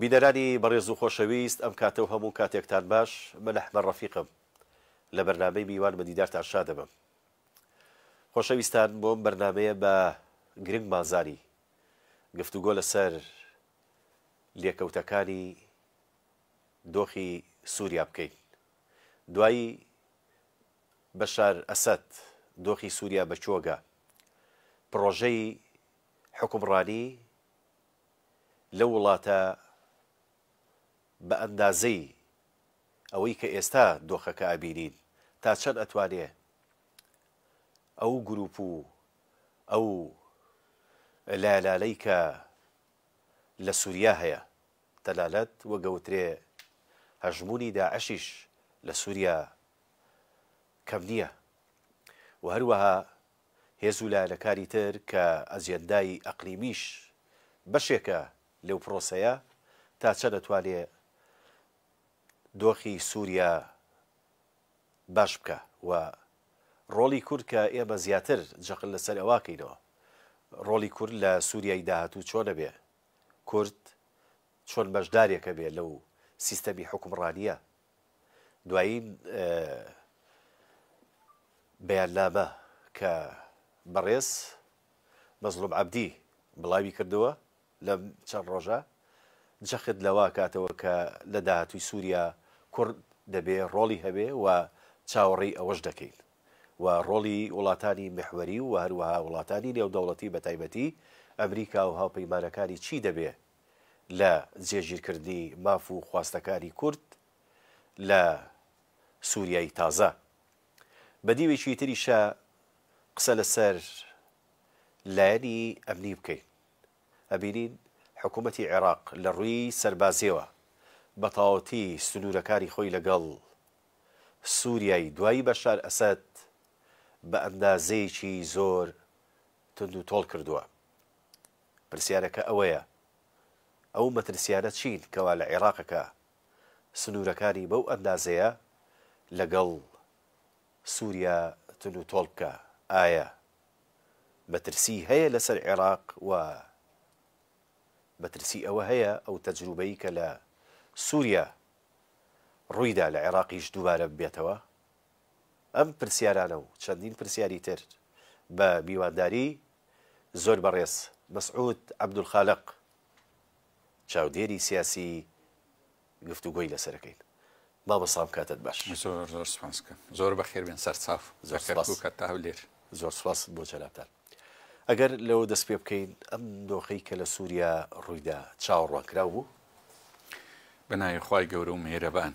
بینەرانی بەڕێز و خۆشەویست ئەم کاتە و هەموو کاتێکتان باش من ئەحمەد ڕەفیقم لە بەرنامەی میوان بە دیدارتان شاد دەبم. خۆشەویستان بۆم بەرنامەیە بە گرنگ مازانی گفتوگۆ لەسەر لێکەوتەکانی دۆخی سووریا بکەین. دوایی بەشار ئەسەد دۆخی سووریا بە چۆگە پرۆژەی حکومڕانی لە وڵاتە بە ئەندازەی ئەوەی کە ئێستا دۆخەکە ئابینین تا چەند ئەتوانێ ئەو گروپ و ئەو لالالەی کە لە سووریا هەیە تەلالەت وەگەوترێ هەژمونی داعشیش لە سووریا کەم نییە و هەروەها هێز و لایەنەکانی تر کە ئەجێندای ئەقلیمیش بەشێکە لەو پرۆسەیە تا چەند ئەتوانێ دۆخی سووریا باش بکە و ڕۆڵی کورد کە ئێمە زیاتر جەقل لەسەر ئەواکەینەوە. ڕۆڵی کورد لە سووریای داهاتوو چۆنە بێ، کورد چۆن بەشدارێکە بێ لەو سیستەمی حکومڕانیە. دوایین بەیاننامە کە بەڕێز مەزلوم عەبدی بڵاوی کردەوە لەم چەند ڕۆژە جەخت لەوا کاتەوە کە لە داهاتووی سووریا کورد دەبێ ڕۆڵی هەبێ و چاوەڕێی ئەوەش دەکەین و ڕۆڵی وڵاتانی محوەری و هەروەها وڵاتانی نێودەوڵەتی بە تایبەتی ئەمریکا و هاوپەیمانەکانی چی دەبێ لە جێگیرکردنی ماف و خواستەکانی کورد لە سووریای تازە. بەدیوێکی تریشە قسە لەسەر لایەنی ئەمنی بکەین. ئەبینین حکوومەتی عێراق لە ڕووی سەربازیەوە بە تەواوەتی سنوورەکانی خۆی لەگەڵ سووریای دوایی بەشار ئەسەد بە ئەندازەیەکی زۆر تند و تۆڵ کردووە. پرسیارەکە ئەوەیە ئەو مەترسیانە چین کەوا لە عێراقەکە سنوورەکانی بەو ئەندازەیە لەگەڵ سووریا تند و تۆڵ بکە. ئایا مەترسی هەیە لەسەر عێراق و مەترسی ئەوە هەیە ئەو تەجروبەی کە لە سووریا ڕوویدا لە عێراقیش دووبارە ببێتەوە؟ ئەم پرسیارانە و چەندین پرسیاری تر بە میوانداری زۆر بەڕێز مەسعود عەبدولخالق چاودێری سیاسی گفتوگۆی لەسەرەکەین. مامەسام کاتت باش. زۆر زۆر سپاس بکەم. زۆر بەخێر بێن سەرچاو کە هەولێر. زۆر سپاس بۆ جەنابتان. ئەگەر لەوە دەست پێ بکەین ئەم دۆخەی کە لە سووریا ڕوویدا چاوەڕوانکراو بوو بەناوی خوای گەورە و مێرەبان.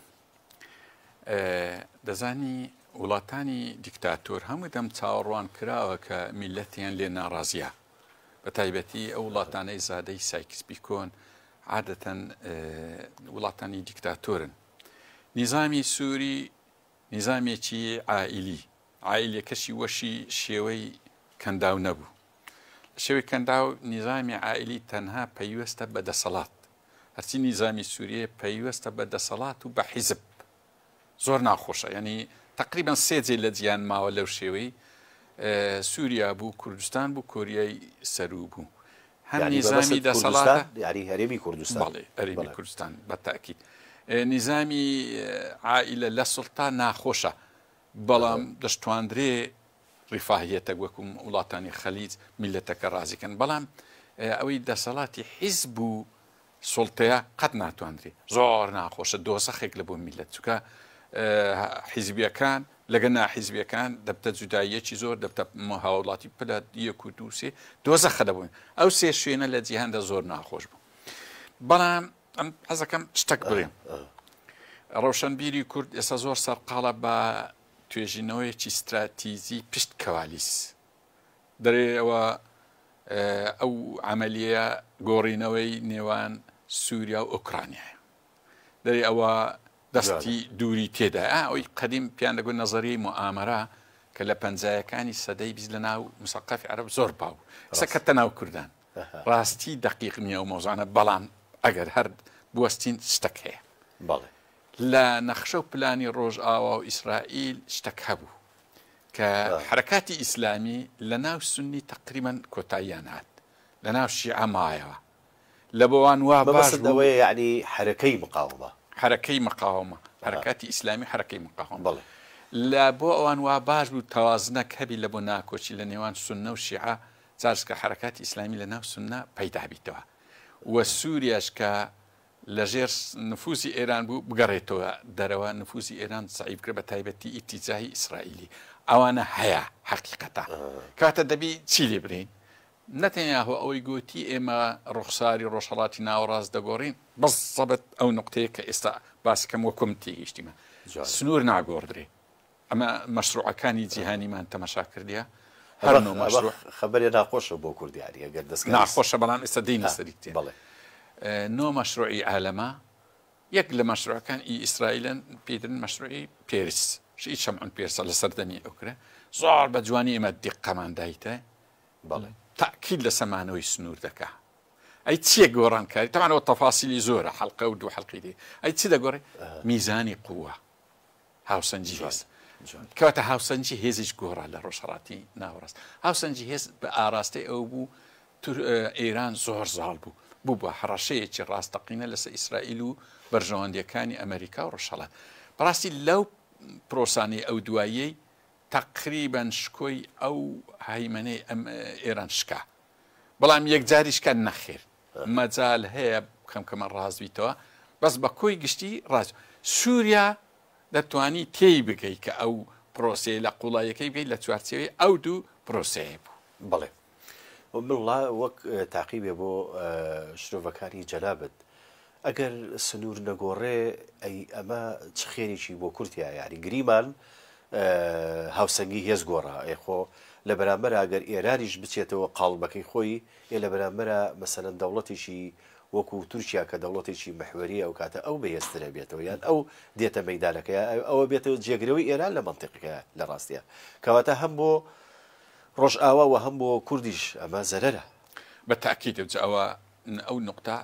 دەزانی وڵاتانی دیکتاتۆر هەموو دەم چاوەڕوان کراوە کە میلەتیان لێ ناڕازیە، بە تایبەتی ئەو وڵاتانەی زادەی سایکس بیکۆن عادەتەن وڵاتانی دیکتاتۆرن. نیزامی سووری نیزامێکی عائیلەکەشی وەشی شێوەی کەنداو نەبوو. شێوەی کەنداو نیزامی عائیلی تەنها پەیوەستە بە دەسەڵات، هەرچی نیزامی سووریە پەیوەستە بە دەسەڵات و بە حیزب. زۆر ناخۆشە، یعنی تقریبا سێجێ لە جیان ماوە لەو شێوەی سووریا بوو، کوردستان بوو، کۆریای سەرو بوو. هەم نیزامی دەسەڵاتە یاری هەرێمی کوردستان. بەڵێ هەرێمی کوردستان بەتاکید. نیزامی عائیلە لە سوڵتان ناخۆشە، بەڵام دەشتواندرێ ڕیفاهیەتە وەکوم وڵاتانی خەلیج میلەتەکە ڕازیکەن، بەڵام ئەوەی دەسەڵاتی حیزب و سوڵتەیە قەت ناتواندرێ. زۆر ناخۆشە، دۆزەخێک لە بۆ میلەت، چونکە حیزبیەکان لەگە ناحیزبیەکان دەبتە جوداییەکی زۆر، دەبتە هاوڵاتی پلە یەک و دوو سێ دۆزەخە دەبوون. ئەو سێ شوێنە لە جیهاندا زۆر ناخۆش بوو. بەڵام ئەم حەزەکەم شتێک بڵێم. ڕەوشەنبیری کورد ئێستا زۆر سەرقاڵە بە توێژینەوەیەکی استراتیزی پشت کەوالیس. دەرێەوە ئەو عملیە گۆڕینەوەی نێوان سووریا و ئوکرانیایە، دەرێ ئەوە دەستی دووری تێدا. ئەوی قەدیم پیان دەگوت نەزەریەی موئامەرە کە لە پەنجایەکانی سەدەی بیست لە ناو مسەقەفی عەرەب زۆر باو سەکەتە ناو کوردان. ڕاستی دەقیق نییە و مۆزانە، بەڵام ئەگەر هەر بوەستین شتێک هەیە. بەڵێ لە نەخشە و پلانی ڕۆژئاوا و ئیسرائیل شتێک هەبوو کە حرەکاتی ئیسلامی لە ناو سونی تقریبا کۆتاییان هات، لە ناو شیعە مایەوە. لە بۆوان وا باش ئەوەیە یعنی حرەکەی مقاومە حرەکەی مقاومە حرەکاتی ئیسلامی حرەکەی مقاومە بەڵێ لە بۆ ئەوان وا باش بوو تەوازنەک هەبی لە بۆ ناکۆچی لە نێوان سونە و شیعە جارسکە حرەکاتی ئیسلامی لە ناو سونە پەیدا بیتەوە وە سووریاش کە لەژێر نفوزی ئێران بوو بگەڕێتەوە دەرەوە نفوزی ئێران سعیب کرد بە تایبەتی ئیتیجاهی ئیسرائیلی ئەوانە هەیە حەقیقەتە کاتە دەبی چی لێ برین نەتەنیاهۆ ئەوەی گوتی ئێمە ڕوخساری ڕۆژهەڵاتی ناوەڕاست دەگۆڕین بەس سەبەت ئەو نقطەیە کە ئێستا باسکەم وەکم تێگەیشتیمە سنوور ناگۆڕدرێ ئەمە مەشروعەکانی جیهانیمان تەماشا کردیە هەر مەشروع خەبەرێ ناخۆشە بۆ کوردیاری ئەگەر دەست ناخۆشە بەڵام ئێستا دەینە سەریکتێ بەڵێ نۆ مەشروعی عالەمە یەک لە مەشروعەکان ئیسرائیلن پێدرن مەشروعی پێرس هیچ شەمعون پێرسە لە سەردەمی ئەوکرە زۆر بە جوانی ئێمە دیقەمان دایتە بەڵێ تاکید لە سەمانەوەی سنوور دەکا ئەی چیە گۆڕانکاری تەمانەوە تەفاسیلی زۆرە حەڵقە و دوو حەڵقی دێ ئەی چی دەگۆڕێ میزانی قووە هاوسەنجی هێز کەواتە هاوسەنجی هێزیش گۆڕا لە ڕۆژهەڵاتی ناوەڕاست هاوسەنجی هێز بە ئاراستی ئەو بوو ئێران زۆر زاڵ بوو بە هەڕەشەیەکی ڕاستەقینە لەسەر ئیسرائیل و بەرژەوەندیەکانی ئەمریکا و ڕۆژهەڵات بەڕاستی لەو پرۆسانەی ئەو دواییەی تقریبان شکۆی ئەو هەیمەنەی ئەم ئێران شکا بەڵام یەکجاریشکە نەخێر مەجال هەیە کەمکەمە ڕازبیتەوە بەس بە کۆی گشتی ڕاز سووریا دەتوانی تێی بگەی کە ئەو پرۆسەیە لە قوڵایەکەی بگەی لە چوارچێوەی ئەو دوو پرۆسەیە بوو بەڵێ بڵا وەک تاقیبێ بۆ شرۆڤەکانی جەلابەت ئەگەر سنوور نەگۆڕێ ئەی ئەمە چ خێریی بۆ کورتیا یاری گریمان هاوسەنگی هێز گۆڕا ئەیخۆ لە بەرامبەر ئەگەر ئێرانیش بچێتەوە قاڵبەکەی خۆی ێ لە بەرامبەرە مەسەلەن دەوڵەتێکی وەکو تورکیا کە دەوڵەتێکی مەحوەریە ئەو کاتە ئەو بەهێزترە بێتەوە یان ئەو دێتە مەیدانەکە ئەوە بێتەوە جێگرەوەی ئێران لە منتیقەکە لە ڕاستیە کەواتە هەم بۆ ڕۆژ ئاوا و هەم بۆ کوردیش ئەمە زەرەرە بە تاکید ئەوە ئەو نقطە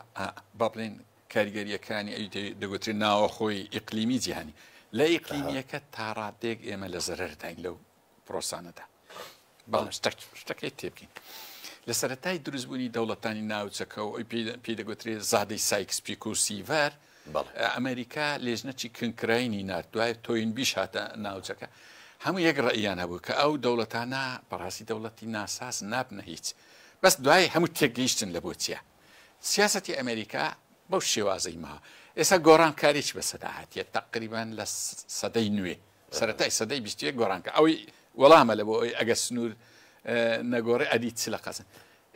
بڵێن کاریگەریەکانی ئەو دەگوترێت ناوە خۆی ئیقلیمی جیهانی لە ئیقلیمیەکە تا ڕادێک ئێمە لە زەرەرداین لەو پرۆسانەدا بەڵام شتەکەی تێبکەین لە سەرەتای دروستبوونی دەوڵەتانی ناوچەکە و ئەوی پێی دەگوترێت زادەی سایکس پیکۆ و سیڤەر ئەمریکا لێژنەی کنکراینی نرد دوای تۆین بیش هاتە ناوچەکە هەموو یەک ڕئیان هەبوو کە ئەو دەوڵەتانە بەڕاستی دەوڵەتی ناساس نابنە هیچ بەس دوای هەموو تێگەیشتن لە بۆ چیە سیاسەتی ئەمریکا بەو شێوازەی ما ئێستا گۆڕانکاریش بەسەدا هاتیە تقریبان لە سەدەی نوێ سەرەتای سەدەی بیستویە گۆڕانکە ئەوەی وەڵامە لە بۆ ئەوی ئەگە سنوور نەگۆڕێ ئەدی چ لە قەزن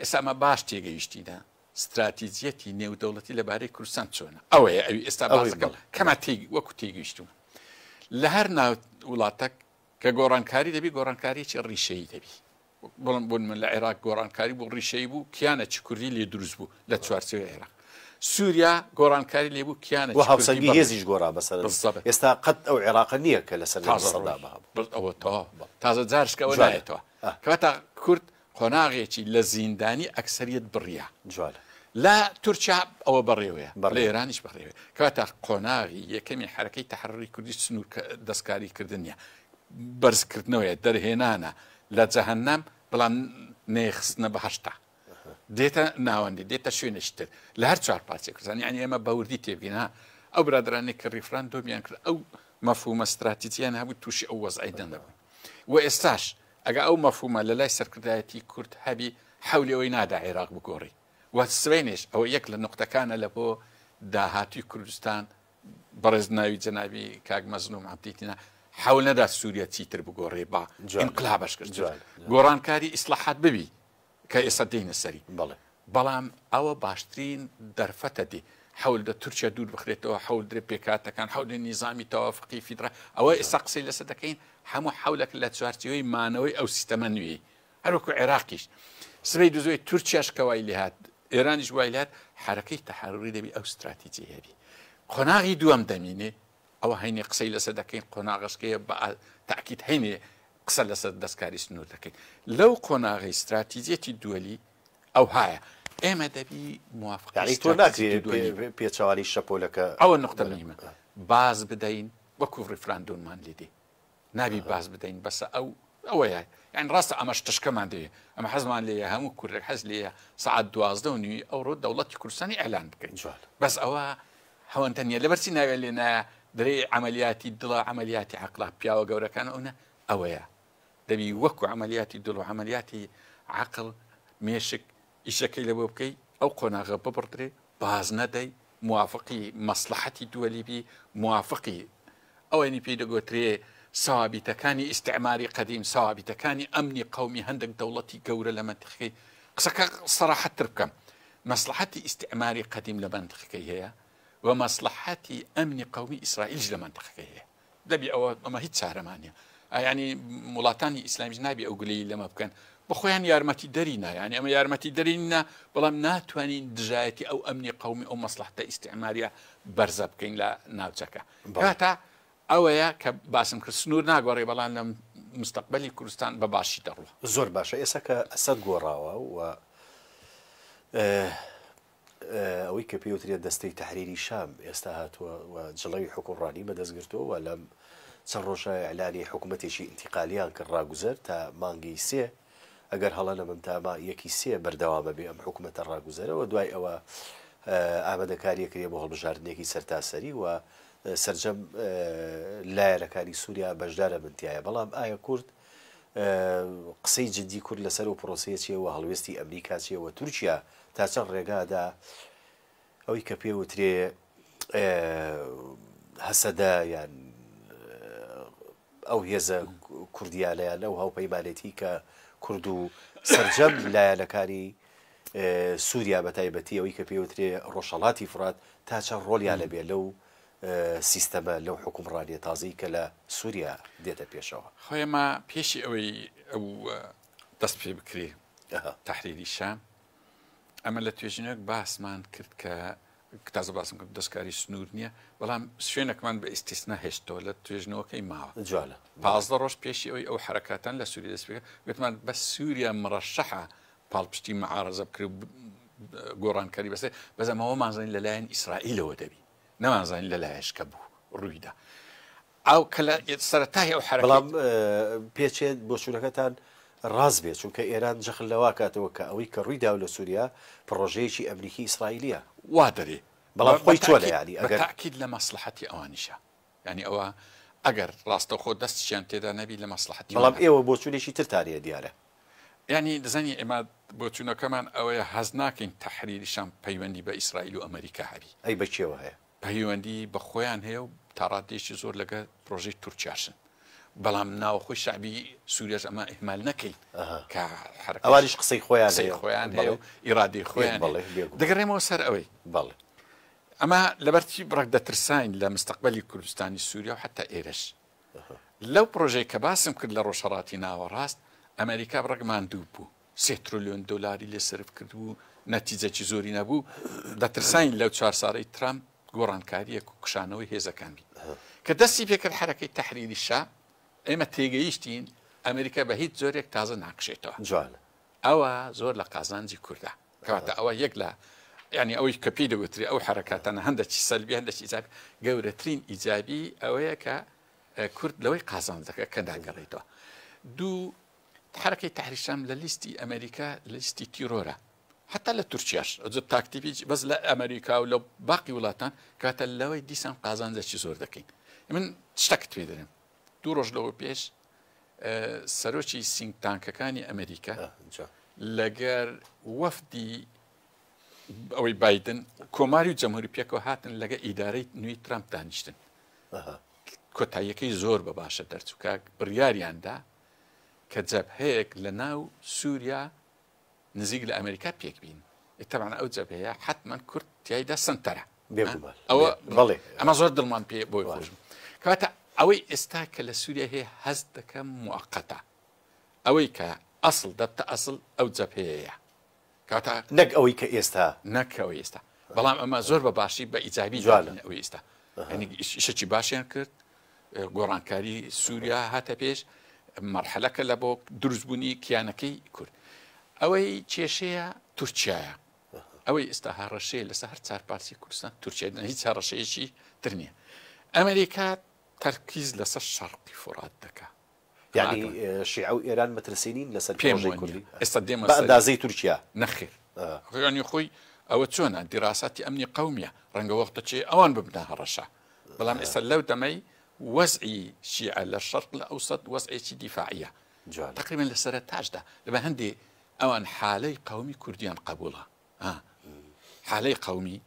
ئێستا ئەمە باش تێگەیشتیدا استراتیجیەتی نێودەوڵەتی لەبارەی کوردستان چۆنە ئەوەیە ئەوی ئێستا بازەکەم کەما وەکو تێگەیشتوم لە هەر ناو وڵاتە کە گۆڕانکاری دەبی گۆڕانکاریی ڕیشەیی دەبی بڵم من لە عێراق گۆڕانکاری بۆ ڕیشەی بوو کیانەکی کوردی لێ دروست بوو لە چوارچێوەی عێراق سووریا گۆڕانکاری لێبوو کیانە هاوسەنگی هێزیش گۆڕا بەسەر ئێستا قەت ئەو عێراق نییە کە لەسەر ئەوە تازە جارشکەوە نایێتەوە کەواتە کورد قۆناغێکی لە زیندانی ئەکسەریەت بڕیە جوالە لا تورکیا ئەوە بەڕێوەیە لە ئێرانیش بەڕێوێ کەواتە قۆناغی یەکەمی حرەکەی تەحرری کوردی سنوور دەستکاری کردنیە بەرزکردنەوەیە دەرهێنانە لە جەهەنەم بەڵام نێخستنە بەهەشتا دێتە ناوەندی دێتە شوێنشتر لە هەر چوار پارچێک کوردستان یعنی ئێمە بەوردی تێبگەینە ئەو برادرانی کە ریفراندۆمیان کرد ئەو مەفهومە استراتیجیان هەبوو تووشی ئەو وەزعی دەنەبوون و ئێستاش ئەگە ئەو مەفهومە لە لای سەرکردایەتی کورد هەبی حەولەوەی نادا عێراق بگۆڕی و سوێنێش ئەوە یەک لە نقطەکانە لە بۆ داهاتوی کوردستان بەڕێز ناوی جەنابی کاک مەزلوم عەبدیتینا حەول نەدا سووریا چیتر بگۆڕێ با ئینقلابش کرد گۆڕانکاری ئیسلاحات ببی کە ئێستا دێنە سەری بەڵام ئەوە باشترین دەرفەتە دێ حەول دە تورکیا دوور بخرێتەوە حەول درێ پێکاتەکان حەول نیزامی تەوافقی فیدرا ئەوە ئێستا قسەی لەسەر دەکەین هەموو حەولێک لە چوارچێوەی مانەوەی ئەو سیستەمە نوێی هەروەکو عێراقیش سبەی دوزۆی تورکیاش کەوای لێ هات ئێرانیش وای لێ هات حرەکەی تەحەروری دەبی ئەو استراتیجی هەبی قۆناغی دووەم دەمینێ ئەوە هەینێ قسەی لەسەر دەکەین قۆناغشکەیە بە تاکید هەینێ قسە لەسەر دەستکاری سنوور دەکەین لەو قۆناغی استراتیجیەتی دووەلی ئەو هایە ئێمە دەبی موافقی تۆ ناکرێت پێچوانی شەپۆلەکە ئەوە نقطە مهمە باز بدەین وەکو ڕیفراندۆمان لێدێ نابی باز بدەین بەسە ئەو ئەوەیە یعنی ڕاستە ئەمەش تشکەمان دێ ئەمە حەزمان لێە هەموو کوردێک حەز لێە سعات 12:30 ئەوڕۆ دەوڵەتی کوردستانی ئەلان بکەین بەس ئەوە هەوەندەنیە لەبەرچی ناوێت لێ نایە درێ عملیاتی دڵە عملیاتی عقلا پیاوە گەورەکان ئەوە ئەوەیە دەبی وەکو عملیاتی دڵ و عملیاتی عقل مێشک ئیشەکەی لە بۆ بکەی ئەو قۆناغە ببڕدرێ باز نەدەی موافقی مەسلحەتی دووەلیبی موافقی ئەوەنی پێی دەگوترێ سەوابیتەکانی ئیستعماری قەدیم سەوابیتەکانی ئەمنی قەومی هەندێک دەوڵەتی گەورە لە منتیقەکەی قسەکە سەراحەتتر بکەم مەسلحەتی ئیستعماری قەدیم لە منتیقەکەی هەیە و مەسلحەتی ئەمنی قەومی ئیسرائیل لە منتیقەکەی هەیە دەبی ئەمە هیچ چارەمانە ینی وڵاتانی ئیسلامیش نابی ئەو گلەی لەمە بکەن بە خۆیان یارمەتی دەرینە ینی ئەمە یارمەتی دەرینە بەڵام ناتوانین دژایەتی ئەو ئەمنی قەومی ئەو مەسلحەتە ئیستعماریە بەرزە بکەین لە ناوچەکە کاتە ئەوەیە کە باسم کرد سنوور ناگۆڕێ بەڵام لە مستەقبەلی کوردستان بە باشی دەڕوە زۆر باشە ئێستا کە ئەسەد گۆڕاوە و ئەوەی کە پێوترێت دەستەی تەحریری شام ئێستا هاتووە و جڵەوی حکوڕانی بەدەستگرتووە و لەم چەند ڕۆژە ئەعلانی حکوومەتێکی ئینتیقالیان کە ڕاگوزەر تا مانگی سێ ئەگەر هەڵە لە منتاما یەکی سێ بەردەوامە بێ ئەم حکوومەتە ڕاگوزەرەوە دوای ئەوە ئامادەکاریەکرێ بۆ هەڵبژاردنێکی سەرتاسەری و سەرجەم لایەنەکانی سووریا بەشدارە منتیایە بەڵام ئایا کورد قسەی جدی کورد لەسەر و پرۆسەیەکیەوە هەڵوێستی ئەمریکاچیەوە تورکیا تا چەند ڕێگادا ئەوەی کە پێوترێ هەسەدا یان ئەو هێزە کوردیانەیان لەو هاوپەیمانێتی کە کورد و سەرجەم لایەنەکانی سووریا بە تایبەتی ئەوەی کە پێوترێ ڕۆژهەڵاتی فرات تا چەند ڕۆلیان لەبێ لەو سیستەمە لەو حکومڕانیە تازەی کە لە سووریا دێتە پێشەوە خۆیمە پێشی ئەوەی ئەو دەست پێ بکرێ تەحریری شام ئەمە لە توێژینێک باسمان کرد کە تازە باسم کرد دەستکاری سنوور نییە بەڵام شوێنێکمان بە ئیسtisna هێشتەوە لە توێژنەوەکەی ماوە جوالە 15 ڕۆژ پێشی ئەوەی ئەو حرەکاتان لە سووری دەست پێ گوتمان بە سووریا مڕەشەحە پاڵپشتی مەعارەزە بکرێ گۆڕانکاری بەسێ بەزەمەوە مازانین لەلایەن ئیسرائیلەوە دەبی نەمازانین لەلایەشکە بوو ڕوویدا ئەو کە لە سەرەتای ئەو حرە بەڵام پێچێت بۆ شوورەکەتان ڕاست بێت چونکە ئێران جەخل لەوا کاتەوە کە ئەوەی کە ڕوویدا لە سووریا پڕۆژەیەکی ئەمریکی ئیسرائیلیە وا دەرێ بەڵام خۆی چۆ لە ینی ئەگەر تاکید لە مەسلحەتی ئەوانیشە ینی ئەوە ئەگەر ڕاستەخۆ دەستیان تێدا نەبی لە مەسلحەتی بەڵام ئێوە بۆ چونێکی ترتانەیە دیارە ینی دەزانی ئێمە بۆ چوونەکەمان ئەوەیە حەز ناکەین تەحریریشان پەیوەندی بە ئیسرائیل و ئەمریکا هەبی ئەی بەچێوە هەیە پەیوەندی بە خۆیان هەیە و تاڕاتێکی زۆر لەگە پرۆژەی تورکیاشن بەڵام ناوخۆی شعبی سووریاش ئەمە ئیهمال نەکەین کە ئەوانیش قسەی خۆیان خۆیان هەیە و ئیرادی خۆیان دەگەڕێمەوە سەر ئەوەی بەڵێ ئەمە لەبەرچی بڕک دەترساین لە مستەقبەلی کوردستانی سووریا و حتا ئێرەش لەو پرۆژەی کە باسم کرد لە ڕۆژهەڵاتی ناوەڕاست ئەمریکا بڕگمان دوو بوو 3 تریلیۆن دلاری لێ سرف کرد و نەتیجەکی زۆری نەبوو دەترساین لەو 4 ساڵەی ترامپ گۆڕانکاریەک و کشانەوەی هێزەکان بی کە دەستی پێکرد حرەکەی تەحریری شام ئێمە تێگەیشتین ئەمریکا بە هیچ زۆرێک تازە ناقشێتەوە جوانە ئەوە زۆر لە قازانجی کووردا کەواتە ئەوە یەک لە ینی ئەوەی کە پێی دەگوتری ئەو حرەکاتانە هەندێکی سەلبی هەندێکی ئیجابی گەورەترین ئیجابی ئەوەیە کە کورد لەوەی قازانجەکە کە داگەڕێتەوە دوو حرەکەی تەحریری شام لە لیستی ئەمریکا لە لیستی تیرۆرە حتا لە تورکیاش تاکتیبی بەس لە ئەمریکا و لە باقی وڵاتان کاتە لەوەی دیسان قازانجێکی زۆر دەکەین من شتێکت پێ دەرێن دوو ڕۆژ لەوە پێش سەرۆکی سینگتانکەکانی ئەمریکا لەگەر وەفدی ئەوەی بایدن کۆماری و جەمهوری پێکەوە هاتن لەگە ئیدارەی نوێی ترامپ دانیشتن کۆتاییەکەی زۆر بە باشە دەرچووکە بڕیاریاندا کە جەبهەیەک لە ناو سووریا نزیک لە ئەمریکا پێک بین تەبعاً ئەو جەبهەیە حتمما کورد تیایدا سنتەرە ئەوە بەڵێ ئەمە زۆر دڵمان پێ بۆی خۆشم کەواتە ئەوەی ئێستا کە لە سووریا هەیە هەست دەکەم موقەتە ئەوەی کە ئەسڵ دەبتە ئەسڵ ئەو جەبهەیە کاتە نەک ئەوەی کە ئێستا نەکەوەی ئێستا بەڵام ئەمە زۆر بە باشی بە ئیجابی جوانە ئەوەی ئێستا ینی شەکی باشیان کرد گۆڕانکاری سووریا هاتە پێش مەرحەلەکە لە بۆ دروستبوونی کیانەکەی کورد ئەوەی کێشەیە تورکیایە ئەوەی ئێستا هەڕەشەیە لەسەر هەر چار پارسی کوردستان تورکیا هیچ هەڕەشەیەکی تر نییە ئەمریکا تەرکیز لەسەر شەرقی فورات دەکات يعني شيعة وإيران مترسينين لەسەر پرۆژەی کوردی ئێستا دێمە بەئەندازەی تورکیا نەخێر ڕێیانی خۆی ئەوە چۆنە دیراساتی ئەمنی قومیە ڕەنگە وەختە چێ ئەوان ببنە هەڕەشە بەڵام ئێستا لەو دەمەی وەزعی شیعە لە شەرق الأوسط وەزعێکی دیفاعیە تقریبا لە سەرەتاشدا لەبەر هەندێ ئەوان حالەی قومی کوردیان قبوڵە حالەی قومی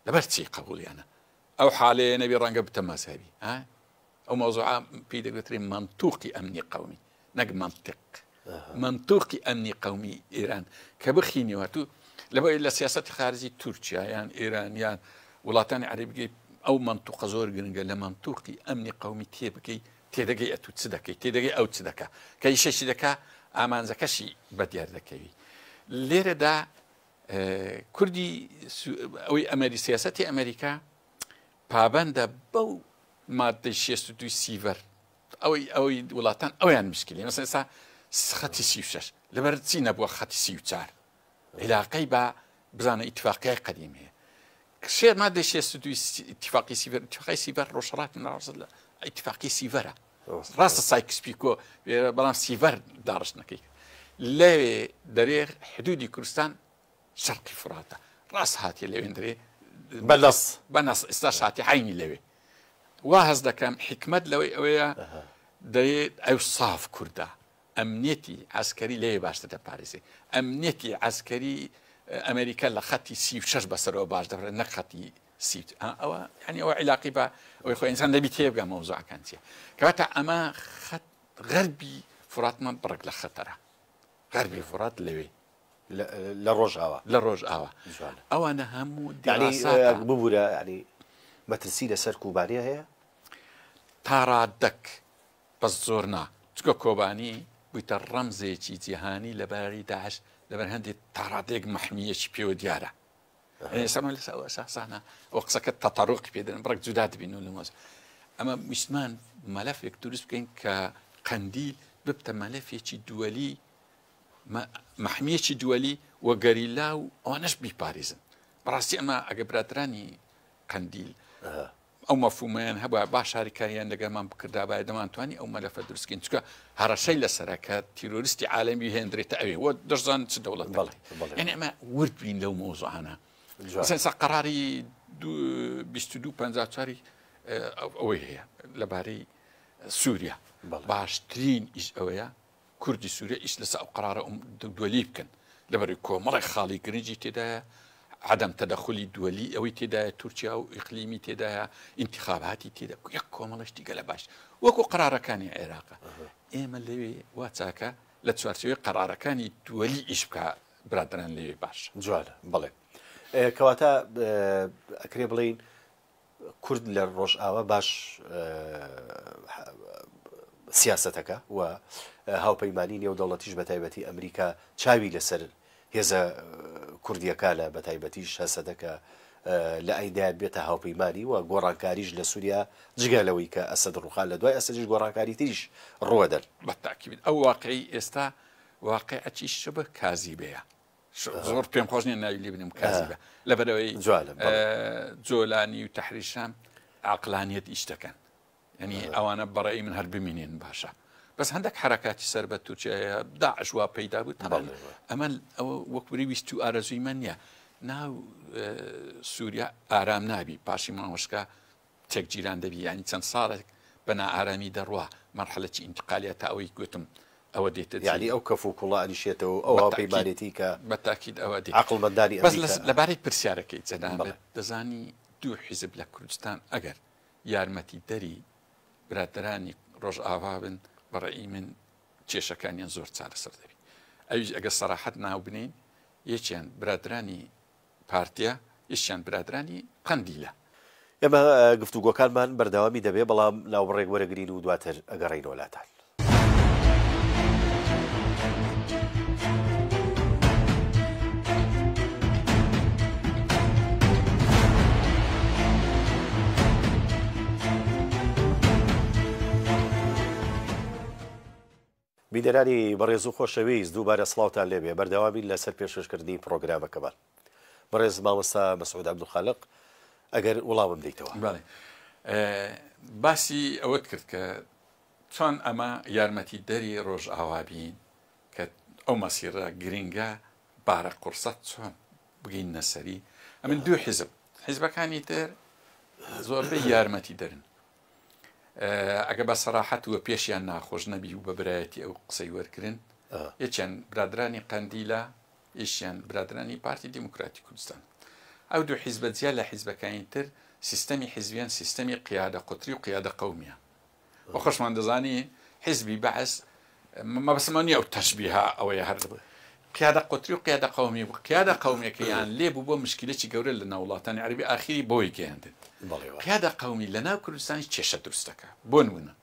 لەبەر چی قبولیانە ئەو حالەیە نەبی ڕەنگە بتە مەذهبی ئەو مەوزوعە پێی دەگوترێ منطوقی ئەمنی قومی نەک منطق منطوقی ئەمنی قومی ئێران کە بخینیوە تو لەبەر لە سیاسەتی خارجی تورکیا یان ئێران یان وڵاتانی عەرەبی ئەو منطوقە زۆر گرنگە لە منطوقی ئەمنی قومی تێبگەی تێدەگەی ئەتو چ دەکەی تێدەگەی ئەو چ دەکە کە یشەشی دەکا ئامانجەکەشی بەدیار دەکەوی لێرەدا کوردی ئەوەی ئەمەری سیاسەتی ئەمریکا پابەندە بەو مادەی 62 سیڤەر ئەوەی وڵاتان ئەویان مشکلی مەسەن ئێستا خەتی 36 لەبەر چی نەبووە خەتی 34 علاقەی بە بزانە ئیتفاقیای قەدیم هەیە شێر مادەی 62 ئیتفاقی سیڤەر ئیتفاقی سیڤەر ڕۆژهەڵاتی ناوەڕاست لە ئیتفاقی سیڤەرە ڕاستە سایکسپیکۆ بەڵام سیڤەر داڕشتنەکەی لەوێ دەرێ حدودی کوردستان شەرقی فراتە ڕاست هاتیە لەوێن دەرێ بەنەس ئێستا هاتی حینی لەوێ وا هەز دەکەم حکمت لەوەی ئەوەیە دەیێت ئەو ساف کووردە ئەمنیەتی عسکەری لێ باشتر دەپارێزێ ئەمنیەتی عسکەری ئەمریکا لە خەتی 36 بەسەرەوە باش دەبرێت نەک خەتی ئەوە ینی ئەوە عیلاقی بە ئەوەی خۆی ئینسان دەبی تێبگە مەوزوعەکان چیە کەواتە ئەمە غەربی فراتمان بڕک لە خەتەرە غەربی فرات لەوێ لە ڕۆژئاوا ئەوانە هەموو ببوورە ینی مەترسی لەسەر کوبانیە هەیە تاڕادەک بەس زۆر نا چکە کۆبانی بوویتە ڕەمزێکی جیهانی لەباری داعش لەبەر هەندێک تاڕادێک مەحمیەکی پێوە دیارە ئێستا لەسەر ئەوە ئەساسانە ئەو قسەکە تەتەڕۆقی پێدەن بڕک جودا دەبین و لەمەوە ئەمە ویستمان مەلەفێک دروست بکەین کە قەندیل ببتە مەلەفێکی دووەلی محمیەکی دووەلی وە گەریلا و ئەوانەش بیپارێزن بەڕاستی ئەمە ئەگە برادرانی قەندیل ئەو مەفهومەیان هەبووە باش هاریکاریان لەگەڵمان بکردا باید دەمانتوانی ئەو مەلەفە دروستکەین چکە هەڕەشەی لەسەرە کە تیرۆریستی عالەمی هێندرێتە ئەوێ وە دەشزان چ دەوڵەت یعنی ئەمە ورد بین لەو مۆزوعانە سا قەراری 2254 ئەوەی هەیە لەبارەی سووریا باشترین ئیش ئەوەیە کوردی سووریا ئیش لەسەر ئەو قەرارە دووەلی بکەن لەبەری کۆمەڵی خاڵی گرنگی تێدایە عدم تدخلی دووەلی ئەوەی تێدایە تورکیا و ئیقلیمی تێدایە انتخاباتی تێدا یەک کۆمەڵشتی گەلە باش وەکو قەرارەکانی عێراقە ئێمە لەوێ وا چاکە لە چوارچەوەی قەرارەکانی دووەلی ئیش بکە برادران لەوێ باش جوانە بەڵێ کەواتە ئەکرێ بڵین کورد لە ڕۆژئاوا باش سیاسەتەکە و هاوپەیمانی نێودەوڵەتیش بە تایبەتی ئەمریکا چاوی لەسەر هێزە کوردیەکانە بە تایبەتیش هەسە دەکە لە ئەیدا بێتە هاوپەیمانی و گۆڕانکاریش لە سووریا جگەلەوەی کە ئەسەد ڕووخان لە دوای ئەسەدیش گۆڕانکاری تریش ڕوەدەن بەتاکیبێت ئەو واقعی ئێستا واقعەتی شبە کازیبەیە زۆر پێم خۆش نیە ناوی لێ بنم کازیبە لەبەرەوەی جۆلانی و تەحریشام عەقلانیەت ئیش دەکەن ینی ئەوانە بەڕێی من هەر بمینێن باشە بەس هەندێک حرەکاتی سەر بە تورکیایە داعش وا پەیدا بوو ئەمە ئەوە وەکوری ویست و ئارەزووی من نییە ناو سووریا ئارام نابی پاشی ماوەشکە تێکگیران دەبی ینی چەند ساڵێک بە نائارامی دەڕوا مەرحەلەی ئینتقالیە تا ئەوەی گوتم ئەوە دێتە یعنی ئەو کەف و کوڵانیشێتەوە ئەو هاوپەیمانێتی کە بەتاکید ئەوە دێت عەقڵمەندانی بەس لەبارەی پرسیارەکەی جەنابەت دەزانی دوو حیزب لە کوردستان ئەگەر یارمەتی دەری برادرانی ڕۆژئاوا بن بەڕێی من کێشەکانیان زۆر چارەسەر دەبی ئەویش ئەگە سەراحەت ناو بنین یەکیان برادرانی پارتیا یەکیان برادرانی قەندیلە ئێمە گفتوگۆکانمان بەردەوامی دەبێ بەڵام ناوبڕێک وەرەگرین و دواتر ئەگەڕێینەوە وڵاتان بیدەرانی بەڕێز و خۆشەویست دووبارە سڵاوتان لێبێ بەردەوامی لەسەر پێشکەشکردنی پرۆگرامەکەمان بەڕێز مامۆستا مەسعود عەبدولخالق ئەگەر وڵامم دەیتەوە باسی ئەوە کرد کە چۆن ئەمە یارمەتی دەری ڕۆژ ئاوابین کە ئەو مەسیرە گرنگە بارە قورسەت چۆن بگەین نەسەری ئەمن دوو حیزبەکانی تر زۆربەی یارمەتی دەرن ئەگە بە سەراحەت وە پێشیان ناخۆش نەبی و بە برایەتی ئەو قسەی وەرگن یەکیان برادرانی قەندیلە یەکیان برادرانی پارتی دیموکراتی کوردستان ئەو دوو حیزبە جیا لە حیزبەکانی تر سیستەمی حیزبیان سیستەمی قیادە قوتری و قیادە قەومیە و خۆشمان دەزانی حیزبی بەعس مەبەسمانی ئەو تەشبیها ئەوەیە هەر قیادە قوتری و قیادە قەومی و قیادە قەومیەکەیان لێبوو بۆ مشکلێکی گەورە لە ناو وڵاتانی عەرەبی ئاخری بۆی گەیاندن قیادە قەومی لە ناو کوردستانی کێشە دروستەکە بۆ نمونە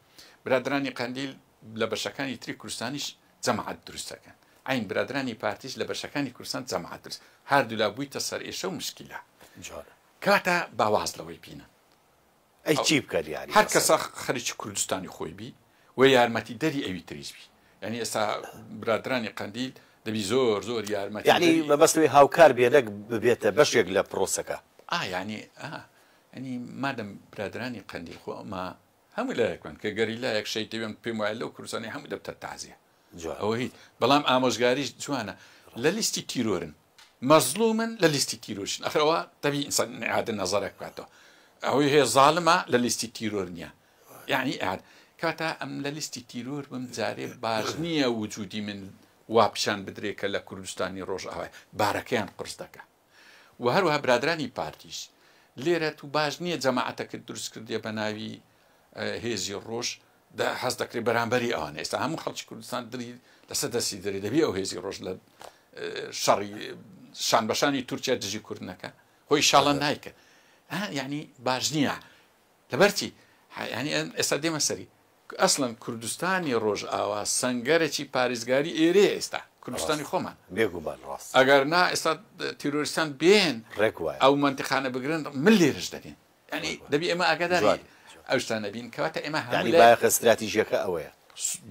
برادرانی قەندیل لە بەشەکانی تری کوردستانیش جەماعەت دروستەکەن عین برادرانی پارتیش لە بەشەکانی کوردستان جەماعەت دروست هەردوو لا بوویتە سەر ئێشە و مشکلە کاتە باواز لەوەی بینە ئەی چی بکەن یاری هەر کەسە خەریکی کوردستانی خۆی بی و یارمەتی دەری ئەوی تریش بی یعنی ئێستا برادرانی قەندیل دەبی زۆر یارمەتی یعنی مەبەستەوەی هاوکار بێنەک ببێتە بەشێک لە پرۆسەکە ینی مادەم برادرانی قەندیل خۆ ئەمە هەموو لایەکن کە گەری لایەک شەی دەوێن پێم وایە لەو کوردستانی هەموو دەبتە تازیە ئەوە هیچ بەڵام ئامۆژگاریش جوانە لە لیستی تیرۆرن مەزلومن لە لیستی تیرۆشن ئەخرەوە دەبی ئینسان عادە نەزەرێک بکاتەوە ئەوەی هەیە زاڵمە لە لیستی تیرۆر نییە یعنی ئەعاد کاتە ئەم لە لیستی تیرۆر بم جارێ باش نییە وجودی من وا پیشان بدرێکە لە کوردستانی ڕۆژ ئاوای بارەکەیان قرس دەکە و هەروەها برادرانی پارتیش لێرە تو باش نییە جەماعەتەکە دروست کردێ بە ناوی هێزی ڕۆژ حەز دەکرێت بەرامبەری ئەوانە ئێستا هەموو خەڵکی کوردستان دری لەسەر دەستی دەری دەبی ئەو هێزی ڕۆژ لە شەڕی شانبەشانی تورکیا دژی کوردنەکە خۆی شاڵە نایکە یعنی باش نییە لەبەرچی ینی ئێستا دێمە سەری ئەسڵەن کوردستانی ڕۆژ ئاوا سەنگەرێکی پارێزگاری ئێرێ ئێستا کوردستانی خۆمان بێگومان ڕاست ئەگەر نا ئێستا تیرۆریستان بێن ئەو منتیخانە بگرن من لێرش دەبین ینی دەبی ئێمە ئاگاداری ئەو شتانە بین کەواتە ئێمە باەخ استراتیژیەکە ئەوەیە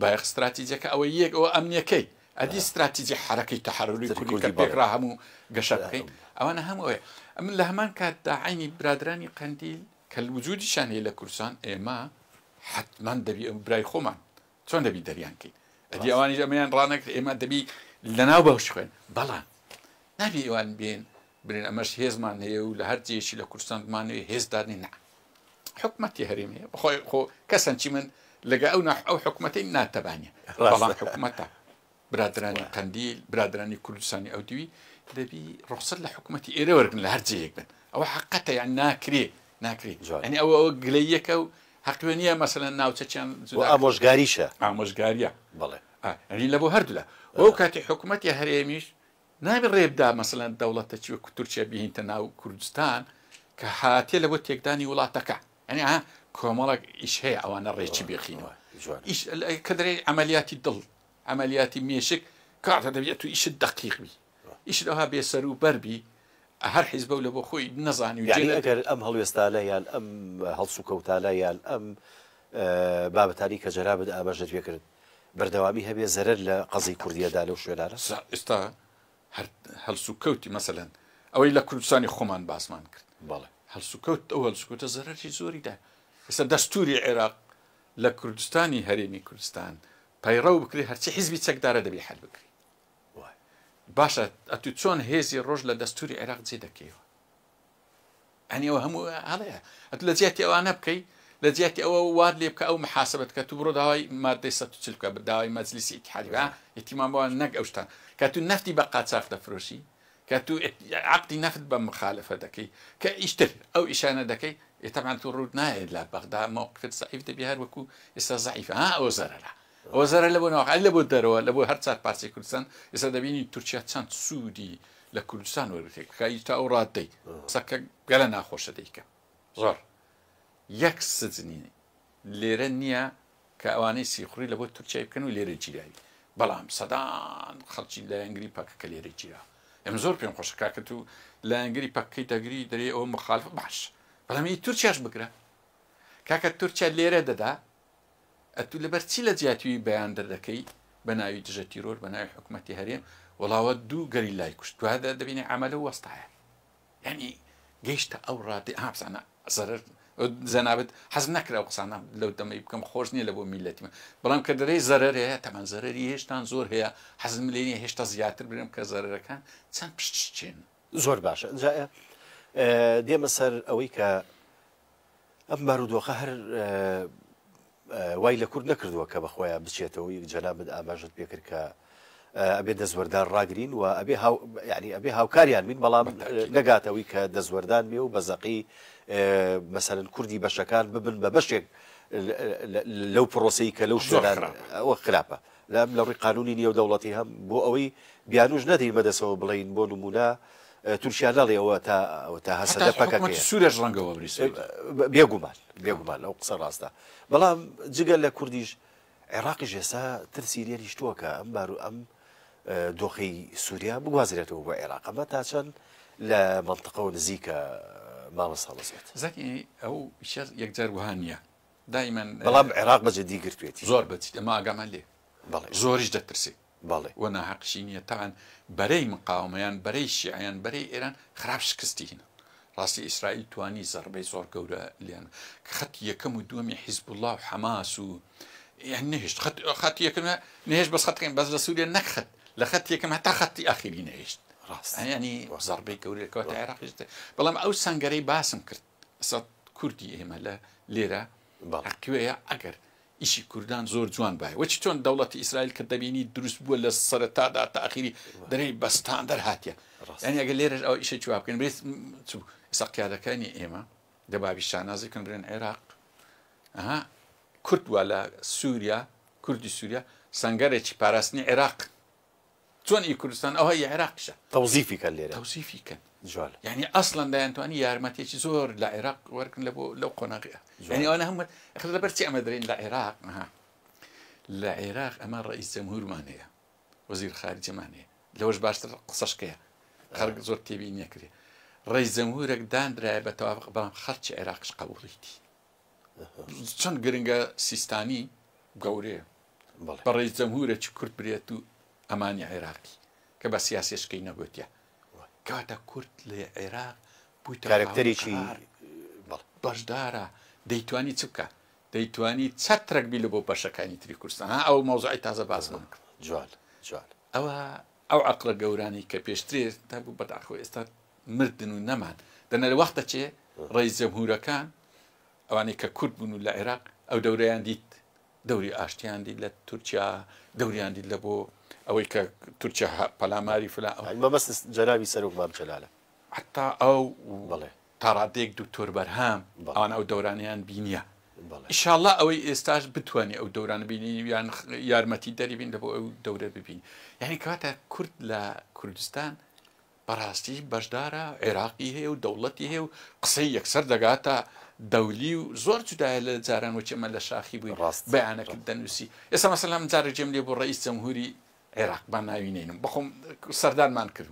باەخ استراتیجەکە ئەوە یەک ئەوە ئەمنیەکەی ئەدی استراتیجی حرەکەی تەحەروری کوردی کە پێکرا هەموو گەشە بکەین ئەوانە هەمووەیە ئەمن لە هەمان کاتدا عینی برادرانی قەندیل کە وجودیشان هەیە لە کوردستان ئێمە حتمان دەبی ئەم برای خۆمان چۆن دەبی دەریانکەین ئەدی ئەوانی ئەمەیان ڕانەکرد ئێمە دەبی لەناو بەوش خوێن بەڵام نابی ئەوان بێن برێن ئەمەش هێزمان هەیە و لە هەر جێشی لە کوردستانمانەوێ هێزدارنی نا حکومەتی هەرێمەیە بخۆی خۆ کەسەنچی من لەگە ئەو حکومەتی ناتەبانە بەڵام حکومەتە برادرانی قەندیل برادرانی کوردستانی ئەو دوی دەبی ڕخسەت لە حکومەتی ئێرە وەرگن لە هەر جەیەک بن ئەوە حقەتە یان ناکرێ ینی ئەوە گلەیەکە و حقوێ نییە مەسەلەن ناوچەیان ئامۆژگاریشە ئامۆژگاریە بەڵێ ئەنی لە بۆ هەردوو لە ئەو کاتی حکومەتی هەرێمیش نابێ ڕێبدا مەسەلەن دەوڵەتە چی وەکو تورکیا بهینتە ناو کوردستان کە هاتێ لە بۆ تێکدانی وڵاتەکە ئەنی کۆمەڵک ئیش هەیە ئەوانە ڕێکی بێخینەوە کە دەرێ عملیاتی دڵ عملیاتی مێشک کاتە دەبێت تو ئیشت دقیقبی ئیش ئەوها بێسەر و بەربی هەر حیزبە و لە بۆ خۆی نەزانی و ئەگەر ئەم هەڵوێستالە یان ئەم هەڵسو کەوتالە یان ئەم بابەتانی کە جەرابەت ئاماژەت پێکرد بەردەوامی هەبێ زەرەر لە قەزی کوردیەدا لەو شوێنانە ئێستا هەڵسو کەوتی مەسەلەن ئەوەی لە کوردستانی خۆمان باسمان کرد بەڵێ هەڵسو کەوت ئەو هەڵسوکەوتە زەرەری زۆریدا ئێستا دەستوری عێراق لە کوردستانی هەرێمی کوردستان پەیڕە و بکری هەرچی حیزبی چەکدارە دەبی حەل بکری باشە ئەتو چۆن هێزی ڕۆژ لە دەستوری عێراق جێ دەکەیەوە ئەنیەوە هەموو هەڵەیە ئەتو لە جیاتی ئەوانە بکەی لە جیاتی ئەوە وارد لێ بکە ئەو محاسبەت کە تو بڕۆ داوای مادەی 140 بکە بەداوای مەجلیسی ئیتحادی ئیتیمان بۆ نەک ئەو شتان کە تو نەفتی بە قاچاق دەفرۆشی کە تو عەقدی نەفت بە مخالفە دەکەی کە ئیشتر ئەو ئیشانە دەکەی طبعا تو ڕوود نایێت لە بەغدا موقفت ضعیف دەبی هەر وەکو ئێستا ضعیفە ئەوە زەرەرە ئەوە زەرە لە بۆ ناوەخ لە بۆ دەرەوە لە بۆ هەر چار پارچەی کوردستان ئێستا دەبینی تورکیا چەند سوودی لە کوردستان وەرگرتێک کای تا ئەو ڕاددەی قسەکە گەلە ناخۆشە دەیکە زۆر یەک سجنی لێرە نییە کە ئەوانەی سیخوڕی لە بۆ تورکیای بکەن و لێرە گیراوی بەڵام سەدان خەڵکی لە ئەنگری پاکەکە لێرە گیرا ئەم زۆر پێم خۆشە کاکە تو لە ئەنگری پاکەی دەگری دەرێ ئەوە مخالف باش بەڵام تورکیاش بگرە کاکە تورکیا لێرە دەدا ئەتو لەبەر چی لە جیاتوی بەیان دەردەکەی بە ناوی دژە تیرۆر بە ناوی حکوومەتی هەرێم وڵاوە دوو گەری لای کوشت دوادە دەبینێ عملە وەستایە یعنی گەیشتە ئەو ڕادی هاپسانە زەرەر زەنابێت حەز نەکرا قسانە لەو دەمەی بکەم خۆش نییە لە بۆ میلەتیمە بەڵام کە دەرەی زەرەر هەیە تەمان زەرەری هێشتان زۆر هەیە حەزم لێنی هێشتا زیاتر برم کە زەرەرەکان چەند پشتچێن زۆر باشە دێمە سەر ئەوەی کە ئەم بارودۆخە هەر وای لە کورد نەکردووە کە بەخۆیان بچێتەوەی جەنابەت ئاماژت پێکرد کە ئەبێ دەزوەردان ڕاگرین و ئەبێ هاوکاریان بین بەڵام نەگاتەوەی کە دەزوەردان بێ و بەزەقی مەسەرەن کوردی بەشەکان ببن بە بەشێک لەو پرۆسی کە لەو شوێنان ئەوە خراپە لەم لە ڕووی قانونی نیە و دەوڵەتی هەم بۆ ئەوەی بیانوش نەدەین بەدەسەوە بڵین بۆ نمونە تورکیا ناڵێ ئەوە تا هەسەدە پەکەکە سوورەش ڕەنگەوە بێگومان ئەو قسە ڕاستە بەڵام جگە لە کوردیش عێراقیش ئێستا ترسی لێنی شتووە کە ئەم دۆخی سووریا بگوازرێتەوە بۆ عێراق ئەمە تا چەند لە منطقەوە نزیکە ماوە ساڵەزێت زەکی ئەو یەکجار وها نییە دایمەن بەڵام عێراق بەجددی گرتوێتی زۆر بچیت ئەمە ئاگامان لێ زۆریش دەترسی بەڵێ وە ناحەقشی نییە تاوان بەرەی مقاومەیان بەرەی شیعیان بەرەی ئێران خراپ شکستی هینە ڕاستی ئیسرائیل توانی زەربەی زۆر گەورە لیان کە خەت یەکەم و دووەمی حیزب الله و حەماس و یان نهێشت خەت یەکەم نهێشت بەس خەتەکەین بەس لە سووریا نەخەت لە خەت یەکەم هەتا خەتی ئاخری نەهێشت ڕاست ینی زەربەی گەورەکەوە عێراقیش بەڵام ئەو سەنگەرەی باسم کرد ئەسا کوردی ئێمە لە لێرە حەقیوەیە ئەگەر ئیشی کوردان زۆر جوان باە وەچی چۆن دەوڵەتی ئیسرائیل کە دەبینی دروست بووە لە سەرەتادا تا ئاخری دەرەی بەستان دەرهاتیە ینی ئەگەر لێرە ئەو ئیشە جواب بکەین بێت ئێستا قیادەکانی ئێمە دەبابی شانازیکەن برێن عێراق کورد وە لە سووریا کوردی سووریا سەنگەرێکی پاراستنی عێراق چۆن ئی کوردستان ئەوە عێراقشە تەوزیفی کە لێرە تەوزیفی کەن جوال یعنی ئەسڵەن دایانتوانی یارمەتێکی زۆر لە عێراق وەرکن لەو قۆناغیە ینی ئەوە هەموو لەبەرچی ئەمە دەرێن لە عێراق لە عێراق ئەمە ڕئیس جەمهورمان هەیە وەزیر خارجەمان هەیە لەوەش باشتر قسەشکەیە خەڵک زۆر تێبی نەکرێ ڕئیس جەمهورێک دانرایە بە تەواو بەڵام خەڵکی عێراقش قبوڵیتی چەند گرنگە سیستانی گەورەیە بە ڕئیس جەمهورێکی کورد برێت و ئەمانی عێراقی کە بە سیاسێشکەی نەگوتیە کاتە کورد لە عێراق بوویتە کارکتەرێکی بەشدارە دەیتوانی چ بکە دەیتوانی چەترەک بی لە بۆ بەشەکانی تری کوردستان ئەو مەوزوعی تازە بازمان کرد جوال ئەو عەقڵە گەورانی کە پێشترێ تا بوو بەداخۆ ئێستا مردن و نەمان دەنە لە وەختە چێ ڕئیس جەمهورەکان ئەوانەی کە کورد بوون و لە عێراق ئەو دەورەیان دیت دەوری ئاشتیان دیت لە تورکیا دەوریان دیت لە بۆ ئەوەی کە تورکیا پەلاماری فلان مەبەست جەنابی سەرۆک مام جەلالە حتا ئەو بڵێ تاڕادێک دکتۆر بەرهام ئەوان ئەو دەورانیان بینیە ئیشاڵڵا ئەوەی ئێستاش بتوانێت ئەو دەوران بینی یان یارمەتی دەری بین لە بۆ ئەو دەورە ببین یعنی کاتە کورد لە کوردستان بەڕاستی بەشدارە عێراقی هەیە و دەوڵەتی هەیە و قسەی یەکسەر دەگاتە دەولی و زۆر جودایە لە جاران وەچەمە لە شاخی بووی بەیانەکە دەنووسی ئێستا مەسەلەن جارێک جێم لێ بۆ ڕئیس جەمهوری عێراق با ناوینێنم بەخۆم سەردانمان کرد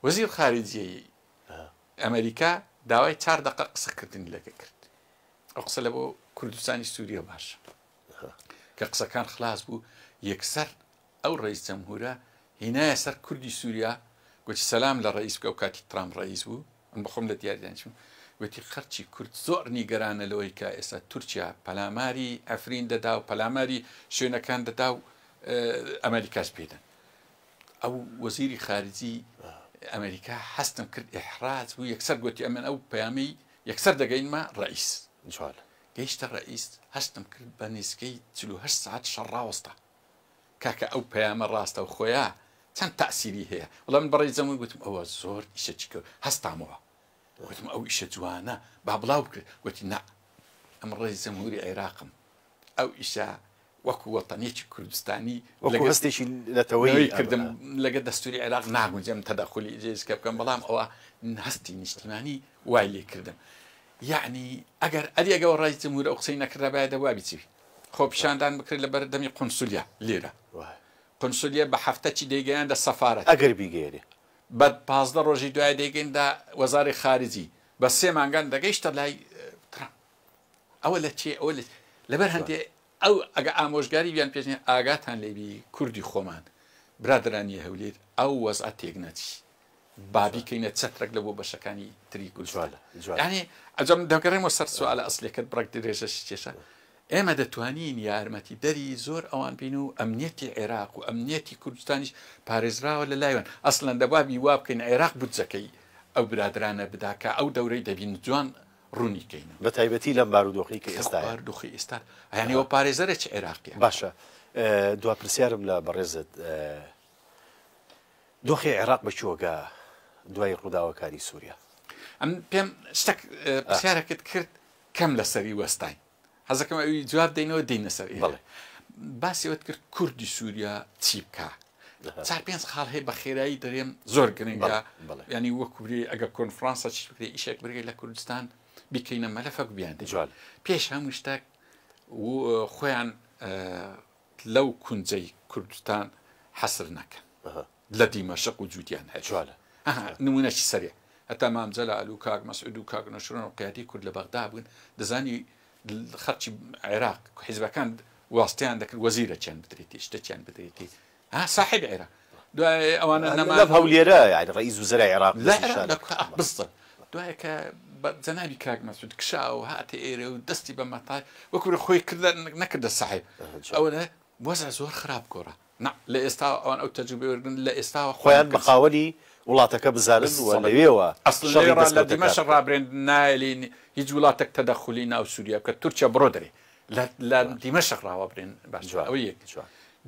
وەزیر خارجیەی ئەمریکا داوای 4 دقیقە قسەکردنی لەگە کرد ئەو قسە لە بۆ کوردستانی سووریا باشە کە قسەکان خلاص بوو یەکسەر ئەو ڕئیس جەمهورە هینایە سەر کوردی سووریا گوتی سەلام لە ڕئیس بکە و کاتی ترامپ ڕئیس بوو من بخۆم لە دیاریدانچم وتی خەرچی کورد زۆر نیگەرانە لەوەی کە ئێستا تورکیا پەلاماری ئەفرین دەدا و پەلاماری شوێنەکان دەدا و ئەمریکاش پێدەن ئەو وەزیری خارجی ئەمریکا هەستم کرد ئیحراج بوو یەکسەر گوتی ئەمن ئەو پەیامی یەکسەر دەگەینمە ڕئیس گەیشتە ڕئیس هەستم کرد بە نزیکەی 48 ساعت شەڕ ڕاوەستا کاکە ئەو پەیامە ڕاستە و خۆیان چەند تەئسیری هەیە وەڵام بەڕێز جەمهور گوتم ئەوە زۆر ئیشەکی کرد هەستامەوە گوتم ئەو ئیشە جوانە با بڵاو بکرێت گوتی نا ئەم ڕێز جەمهوری عێراقم ئەو ئیشە وەکو وەتەنێکی کوردستانی هەستێکی لەتەوەی کردم لەگە دەستوری عێراق ناگونجێم تەدەخلی جێزکە بکەم بەڵام ئەوە هەستی نیشتیمانی وای لێ کردم یعنی ئەگەر ئەریەگەەوە ڕێز جەمهور ئەو قسەی نەکرا باید دەوا بیچی خۆ پیشاندان بکرێت لە بەردەمی قونسولیا لێرە قونسولیا بە هەفتەی دەیگەیاندە سەفارەت ئەگەر بیگەێنێ بە 15 ڕۆژی دوای دەیگەیندا وەزاری خارجی بە 3 مانگان دەگەیشتە لای ترامپ ئەوە لە چێ ئەوە لەبەر هەندێ ئەو ئەگە ئامۆژگاری بیان پێشنێ ئاگاتان لێبی کوردی خۆمان برادرانی هەولێر ئەو وەزعە تێک نەچی بابیکەینە چەترێک لە بۆ بەشەکانی تری کوردستان جوالە یعنی ئەجەم دەگەڕێمەوە سەر سوالە ئەسلێکت بڕێک درێژە کێشە ئێمە دەتوانین یارمەتی دەری زۆر ئەوان بین و ئەمنیەتی عێراق و ئەمنیەتی کوردستانیش پارێزراوە لە لایوان ئەسڵەن دەبابی وا بکەین عێراق بودجەکەی ئەو برادرانە بداکە ئەو دەورەی دەبین جوان ڕوونیکەین بە تایبەتی لەم بارودۆخی کە ئێستا بارودۆخی ئێستا یعنیەوە پارێزەرێک عێراقیە باشە دوا پرسیارم لە بەڕێزت دۆخی عێراق بەچۆگە دوای ڕووداوەکانی سووریا ئەم پێم شتێک پرسیارەکەت کرد کەم لەسەری وەستای حەزەکەم ئەوی جواب دەینەوە دێینە سەر بەڵێ باسیەوەت کرد کوردی سووریا چی بکە چار پێنج خاڵ هەیە بە خێرایی دەرێم زۆر گرنگە ینی وەکوری ئەگە کۆنفرانسە چ بکرێ ئیشێک بگەی لە کوردستان بیکەینە مەلەفەک بیان جوال پێش هەموو شتێک خۆیان لەو کونجەی کوردستان حەسر نەکەن لە دیمەشق و جوودیان هەیە جوالە نمونەی سەرێ هەتا مامجەلا ئەلو کاک مەسعود و کاک نەشرۆن و قیادی کورد لە بەغدا بوون دەزانی خەڵکی عێراق حیزبەکان واستیان دەکرد وەزیرە چیان بدرێتی شتەکیان بدرێتی صاحب عێراق دوای ئەوانە نەما هەولێرە یعنی ڕئیس وزرای عێراق بستە دوایە کە جەنابی کاک مەسعود کشا و هاتە ئێرە و دەستی بە مەتای وەکو خۆی کردە نەکردە صاحب ئەوە وەزع زۆر خراپ گۆڕە لە ئێستا ئەوان ئەو تەجروبە وەرگن لە ئێستاوە خۆیان بە خاوەنی وڵاتەکە بزانن و لەوێوە لە دیمەشق ڕابرێن نایلین هیچ وڵاتێک تەدەخولی ناو سووریا بکە تورکیا بڕۆ دەرێ لە دیمەشق ڕاوە برێن باش ئەو یەک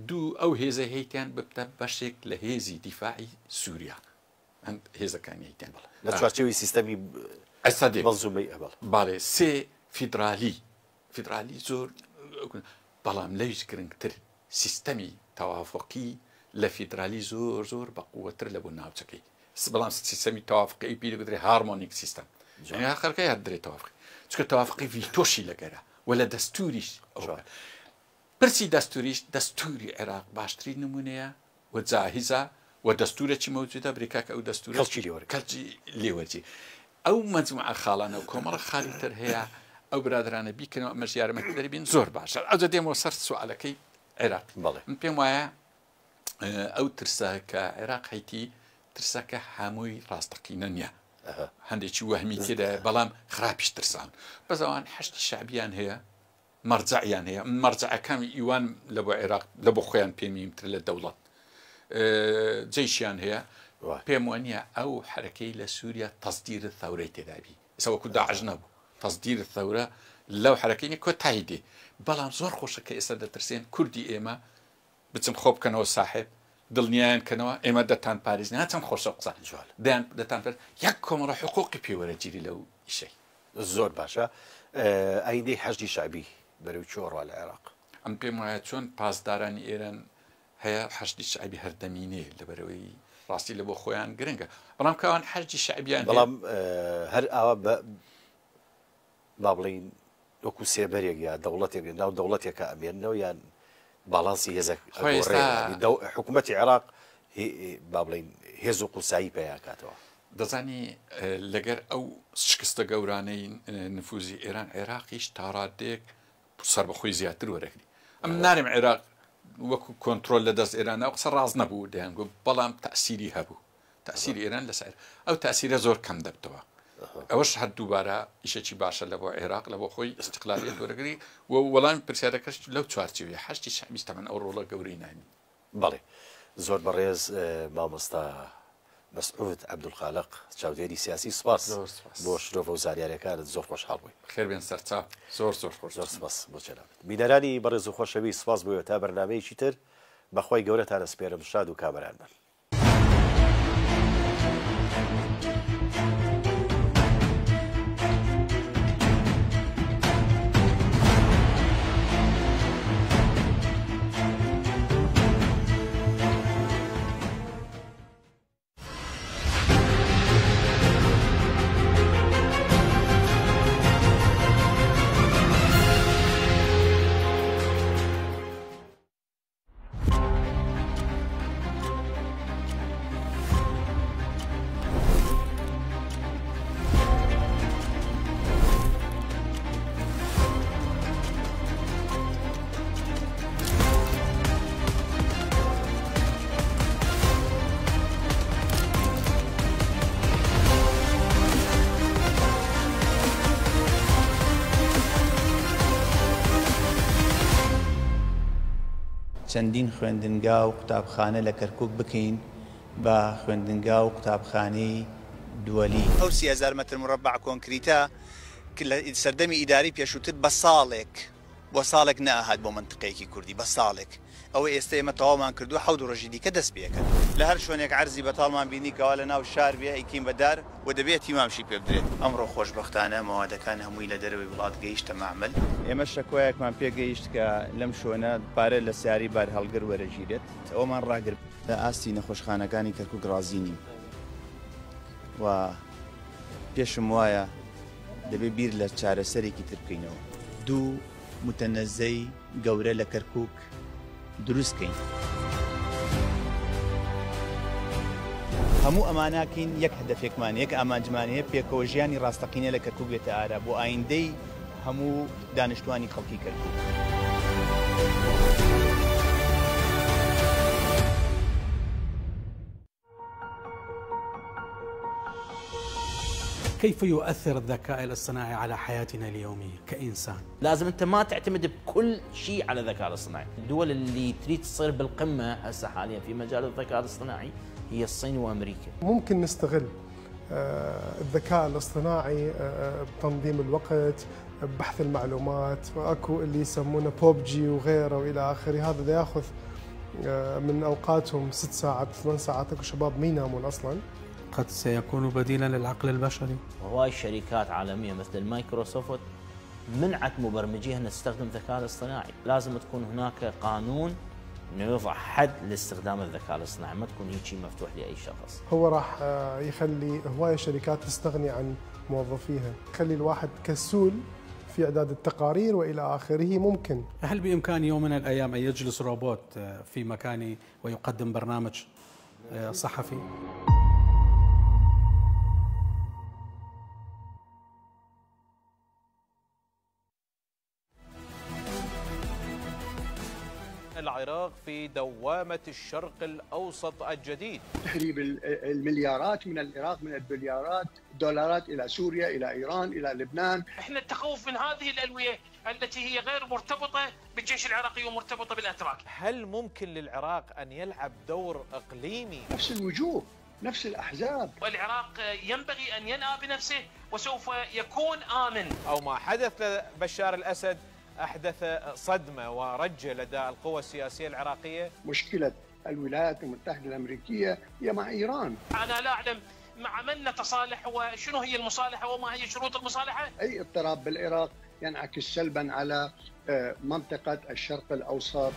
دوو ئەو هێزە هەیتیان ببتە بەشێک لە هێزی دیفاعی سووریا ئەم هێزەکانی هەیتیان لە چوارچێوی سیستەمی مەنزومەی باڵێ سێ فیدرالی زۆر بەڵام لەویش گرنگتر سیستەمی تەوافقی لە فیدرالی زۆر زۆر بە قووەتر لە بۆ ناوچەکەی بەڵام سیستەمی تەوافقی پێ دەگرێت هارمۆنیک سیستەم خەرکە یاد درێت تەوافقی چکە تەوافقی ڤیتۆشی لەگەرە و لە دەستوریش پرسی دەستوریش دەستوری عێراق باشترین نمونەیە و جاهیزە و دەستورێکی مەوجودە بریکاکە ئەو دەستور کەلکی لێوەرجی ئەو مەجموعە خاڵانە و کۆمەڵە خاڵی تر هەیە ئەو برادرانە بیکەنەوە ئەمەش یارمەتی دەربین زۆر باشە ئەوجە دێمەوە سەر سوالەکەی عێراق من پێم وایە ئەو ترسە کە عێراق هەیتی ترسەکە هەمووی ڕاستەقینە نییە هەندێکی وەهمی تێدا بەڵام خراپیش ترسان بەزەوان حەشتی شعبیان هەیە مەرجعیان هەیە مەرجعەکانی ئیوان لە بۆ عێراق لە بۆ خۆیان پێمیمتر لە دەوڵەت جێیشیان هەیە پێم وانە ئەو حرەکەی لە سووریا تەزدیر ثەورەی تێدابی ئێستا داعش نەبوو تەزدیر ثەورە لەو حرەکەی کۆتاییدێ بەڵام زۆر خۆشە کە ئێستا دەترسێن کوردی ئێمە بچم خۆ بکەنەوە ساحب دڵنیایان کەنەوە ئێمە دەتان پارێزنیان چەند خۆشە قسە دەیان دەتان پێ یەک کۆمەڵە حقوقی پێوەرەگیری لەو ئیشەی زۆر باشە ئایندەی حەشتی شعبی بەرەو چۆڕوا لە عێراق ئەم پێم وایە چۆن پاسدارانی ئێران هەیە حەشتی شعبی هەردەمینێ لەبەرەوەی ڕاستی لە بۆ خۆیان گرنگە بەڵام کەوان حەشتی شعبیان بەڵام هەر ئاوا با بڵین وەکو سێبەرێک یا دەوڵەتێک ناو دەوڵەتێکە ئەمێننەوە یان باڵانسی هێزە حکوومەتی عێراق با بڵین هێز و قوسایی پێیاکاتەوە دەزانی لەگەر ئەو شکستە گەورانەی نفوزی ئێران عێراقیش تاڕادێک سەربەخۆی زیاتر وەرەگری ئەم نارم عێراق وەکو کۆنتترۆل لە دەست ئێرانە قسە ڕاز نەبوو دەیانگو بەڵام تەسیری هەبوو تەسیری ئێران لەسەر ئەو تەسیرە زۆر کەم دەبتەوە ئەوەش هەر دووبارە ئیشێکی باشە لە بۆ عێراق لە بۆ خۆی ئیستیقلالیەت وەرەگری و وەڵامی پرسیارەکەش لەو چوارچێوی حەشتی شعبی تەمەن ئەو ڕۆڵە گەورەی نامی بەڵێ زۆر بەڕێز مامۆستا مەسعود عەبدولخالق چاودێری سیاسی سپاس بۆ شرۆڤە و زانیاریەکانت زۆر خۆشحاڵ بووی خێر بێن سەرچاو زۆر خۆش زۆر سپاس بۆ جەنابەت بینەرانی بەڕێز و خۆشەوی سپاس بوویەوە تا بەرنامەیەکی تر بەخوای گەورەتانە سپێرم شاد و کامەران بن چەندین خوێندنگا و قوتابخانە لە کەرکووک بکەین بە خوێندنگا و قوتابخانەی دووەلی. ئەو 30,000 مەتر مربع کۆنکریتە سەردەمی ئیداری پێشووتر بە ساڵێک نەهات بۆ منتقەیەکی کوردی بە ساڵێک. ئەوە ئێستا ئێمە تەواومان کردو 7 ڕۆژی دیکە دەست پێکەن. لە هەر شوێنێک عەرزی بەتاڵمان بینی کەوا لە ناو شار بێ ئەیکین بەدار و دەبێت تیمامشی پێ بدرێت. ئەمڕۆ خۆشبەختانە مەوادەکان هەمووی لە دەرەوەی وڵات گەیشتە معمل. ئێمە شەکۆیەکمان پێگەیشت کە لەم شوێنە پارە لە سیاری بار هەڵگر وەرەگیرێت. ئەومان ڕاگرت لە ئاستی نەخۆشخانەکانی کەرکووک ڕازی نیم. و پێشم وایە دەبێ بیر لە چارەسەرێکی تر بکەینەوە. دوو متەنەزەی گەورە لە کەرکووک دروستکەین. هەموو ئەماناکەین یەک هەدەفێکمان یەک ئامانجمانەیە پێکەوە ژیانی ڕاستەقینە لە کەرکووک بێتە ئارا بۆ ئایندەی هەموو دانیشتوانی خەڵکی کەرکووک. كيف يؤثر الذكاء الاصطناعي على حياتنا اليومية كإنسان؟ لازم أنت ما تعتمد بكل شيء على الذكاء الاصطناعي. الدول اللي تريد تصير بالقمة هسه حاليا في مجال الذكاء الاصطناعي هي الصين وأمريكا. ممكن نستغل الذكاء الاصطناعي بتنظيم الوقت، ببحث المعلومات، واكو اللي يسمونه بوبجي وغيره والى اخره. هذا ياخذ من اوقاتهم 6 ساعات 8 ساعات. اكو شباب ما ينامون اصلا. قد سيكون بديلا للعقل البشري. وهواي شركات عالمية مثل مايكروسوفت منعت مبرمجيها أن تستخدم الذكاء الاصطناعي. لازم تكون هناك قانون انه يوضع حد لاستخدام الذكاء الاصطناعي، ما تكون هيك شيء مفتوح لاي شخص. هو راح يخلي هوايه شركات تستغني عن موظفيها، يخلي الواحد كسول في اعداد التقارير والى اخره. ممكن هل بامكان يوم من الايام ان يجلس روبوت في مكاني ويقدم برنامج صحفي؟ العراق في دوامة الشرق الأوسط الجديد. تهريب المليارات من العراق، من البليارات دولارات إلى سوريا، إلى إيران، إلى لبنان. احنا التخوف من هذه الألوية التي هي غير مرتبطة بالجيش العراقي ومرتبطة بالأتراك. هل ممكن للعراق أن يلعب دور إقليمي؟ نفس الوجوه، نفس الأحزاب. والعراق ينبغي أن ينأى بنفسه وسوف يكون آمن. أو ما حدث لبشار الأسد أحدث صدمة ورجة لدى القوى السياسية العراقية. مشكلة الولايات المتحدة الأمريكية هي مع إيران. أنا لا أعلم مع من نتصالح وشنو هي المصالحة وما هي شروط المصالحة. أي اضطراب بالعراق ينعكس سلبا على منطقة الشرق الأوسط.